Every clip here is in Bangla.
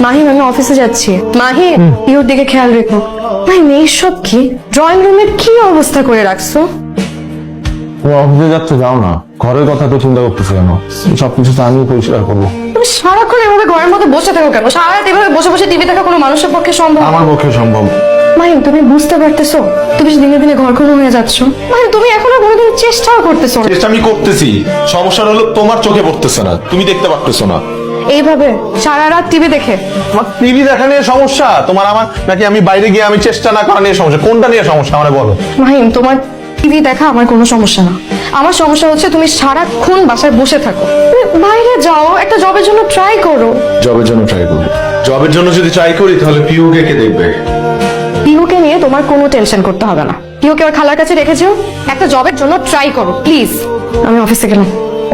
মাহিম আমি অফিসে যাচ্ছি। মাহিম ইওর দিকে খেয়াল রেখো। মাহিম এইসব কি? ড্রয়িং রুমের কি অবস্থা করে রাখছো? তুমি অফিসে যাচ্ছে যাও না, ঘরের কথা তো চিন্তা করতেছো কেন? সবকিছু তো আমি পরিষ্কার করবো। তুমি সারাক্ষণ এভাবে ঘরের মধ্যে বসে থাকো কেন? সারা রাত এভাবে বসে বসে টিভি দেখা কোনো মানুষের পক্ষে সম্ভব? আমার পক্ষে সম্ভব। মাহিম তুমি বুঝতে পারতেছো তুমি দিনে দিনে ঘরখনো হয়ে যাচ্ছ? মাহিম তুমি এখনো কোনোদিন চেষ্টাও করতেছো না। চেষ্টা আমি করতেছি, সমস্যাটা হলো তোমার চোখে পড়তেছে না, তুমি দেখতে পারতেছো না। এইভাবে সারা রাত টিভি দেখে? আমার টিভি দেখা নিয়ে সমস্যা, তোমার আমার, নাকি আমি বাইরে গিয়ে আমি চেষ্টা না করা নিয়ে সমস্যা? কোনটা নিয়ে সমস্যা আমারে বলো। মাহিম তোমার টিভি দেখা আমার কোনো সমস্যা না। আমার সমস্যা হচ্ছে তুমি সারাক্ষণ বাসায় বসে থাকো। তুমি বাইরে যাও, একটা জবের জন্য ট্রাই করো। জবের জন্য ট্রাই করবো? জবের জন্য যদি ট্রাই করি তাহলে পিউকে কে দেখবে? পিহুকে নিয়ে তোমার কোনো টেনশন করতে হবে না। পিহুকে ওর খালার কাছে রেখেছো, একটা জবের জন্য ট্রাই করো প্লিজ। আমি অফিসে গেলাম।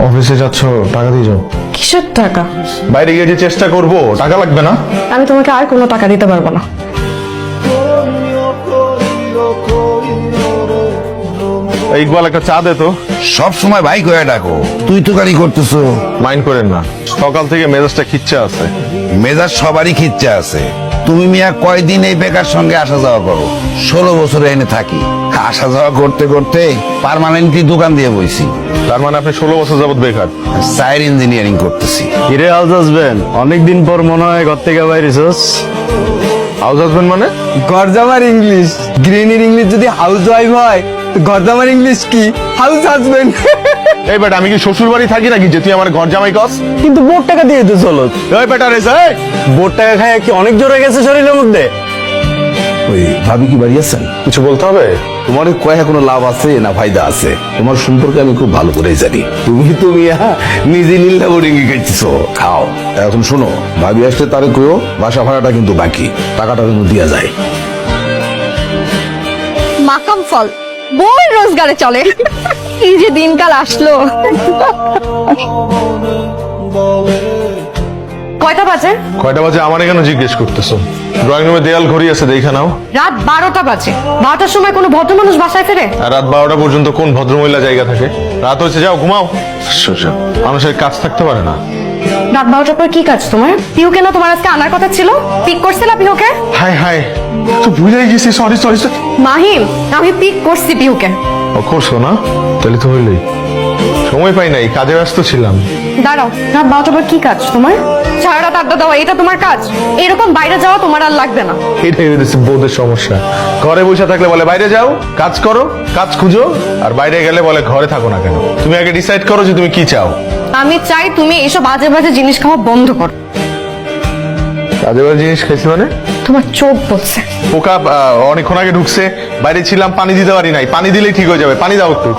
অফিসে যাচ্ছ, টাকা দিয়ে যাও। কিসের টাকা? বাইরে গিয়ে যে চেষ্টা করবো, টাকা লাগবে না? আমি তোমাকে আর কোনো টাকা দিতে পারবো না। ইকবাল একটা চা দে তো। সব সময় ভাই কয়ে ডাকো, তুই তো গাড়ি করতেছো। মাইন্ড করেন না, সকাল থেকে মেজাজটা খিচ্ছে আছে। মেজাজ সবারই খিচ্ছে আছে। তুমি মিয়া কয়দিন এই বেকার সঙ্গে আসা যাওয়া করো? 16 বছরে এনে থাকি, আসা যাওয়া করতে করতে পার্মানেন্টলি দোকান দিয়ে বইছি। তার মানে আপনি 16 বছর যাবত বেকার? সাইড ইঞ্জিনিয়ারিং করতেছি। কিরে হাউস হাজবেন্ড, অনেকদিন পর মনে হয় ঘর থেকে বাইরেছস। হাউস হাজবেন্ড মানে? গরজামার ইংলিশ, গ্রিনির ইংলিশ যদি হাউস ওয়াইফ হয় তো গরজামার ইংলিশ কি? House husband. এই বেটা, আমি কি শ্বশুর বাড়ি থাকি নাকি যে তুই আমার ঘর জামাই কস? কিন্তু বোর্ড টাকা দিয়ে তো চলো। এই বেটা রে, এই বোর্ড টাকা খায় কি অনেক জোরে গেছে শরীরের মধ্যে? ওই ভাবি কি বাড়ি আছেন? কিছু বলতে হবে? তোমার কয়ে কোনো লাভ আছে না ফায়দা আছে? তোমার সম্পর্কে আমি খুব ভালো করে জানি। তুমি নিজে নীলা বোর্ডিং গেছিছো, খাও। এখন শোনো, ভাবি আসলে তারে কইও বাসা ভাড়াটা কিন্তু বাকি, টাকাটা কিন্তু দিয়া যায়। মাকাম ফল বই রোজগারে চলে। এই যে দিনকাল আসলো। কয়টা বাজে? কয়টা বাজে আমার কেন জিজ্ঞেস করতেছো? ড্রয়িং রুমে দেয়াল ঘড়ি আছে, দেখা নাও। রাত 12টা বাজে। 12টার সময় কোনো ভদ্র মানুষ বাসায় ফেরে? আর রাত 12টা পর্যন্ত কোন ভদ্রমহিলা জায়গা থাকে? রাত হয়েছে, যাও ঘুমাও। সোজা মানুষের কাজ থাকতে পারে না। রাত 12টার পর কি কাজ তোমার? পিহুকে না তোমার আজকে আনার কথা ছিল? পিক করছিলা পিহুকে? হাই হাই, তো ভুলে গেছি, সরি সরি। মাহিম আমি পিক করছি পিহুকে। ও করছো না? তাহলে তো হইলই। সময় পাই নাই, কাজে ব্যস্ত ছিলাম। দাঁড়াও, রাত 12টার পর কি কাজ তোমার? সারা রাত আড্ডা দেওয়া এটা তোমার কাজ? এরকম বাইরে যাওয়া তোমার আর লাগবে না। এটাই হয়েছে বউদের সমস্যা। ঘরে বসে থাকলে বলে বাইরে যাও, কাজ করো, কাজ খুঁজো, আর বাইরে গেলে বলে ঘরে থাকো না কেন? তুমি আগে ডিসাইড করো যে তুমি কি চাও। আমি চাই তুমি এইসব বাজে বাজে জিনিস খাওয়া বন্ধ করো। কাজে বাজে জিনিস খাইছি মানে? তোমার চোখ বলছে। পোকা অনেকক্ষণ আগে ঢুকছে, বাইরে ছিলাম, পানি দিতে পারি নাই। পানি দিলেই ঠিক হয়ে যাবে, পানি দাও একটু।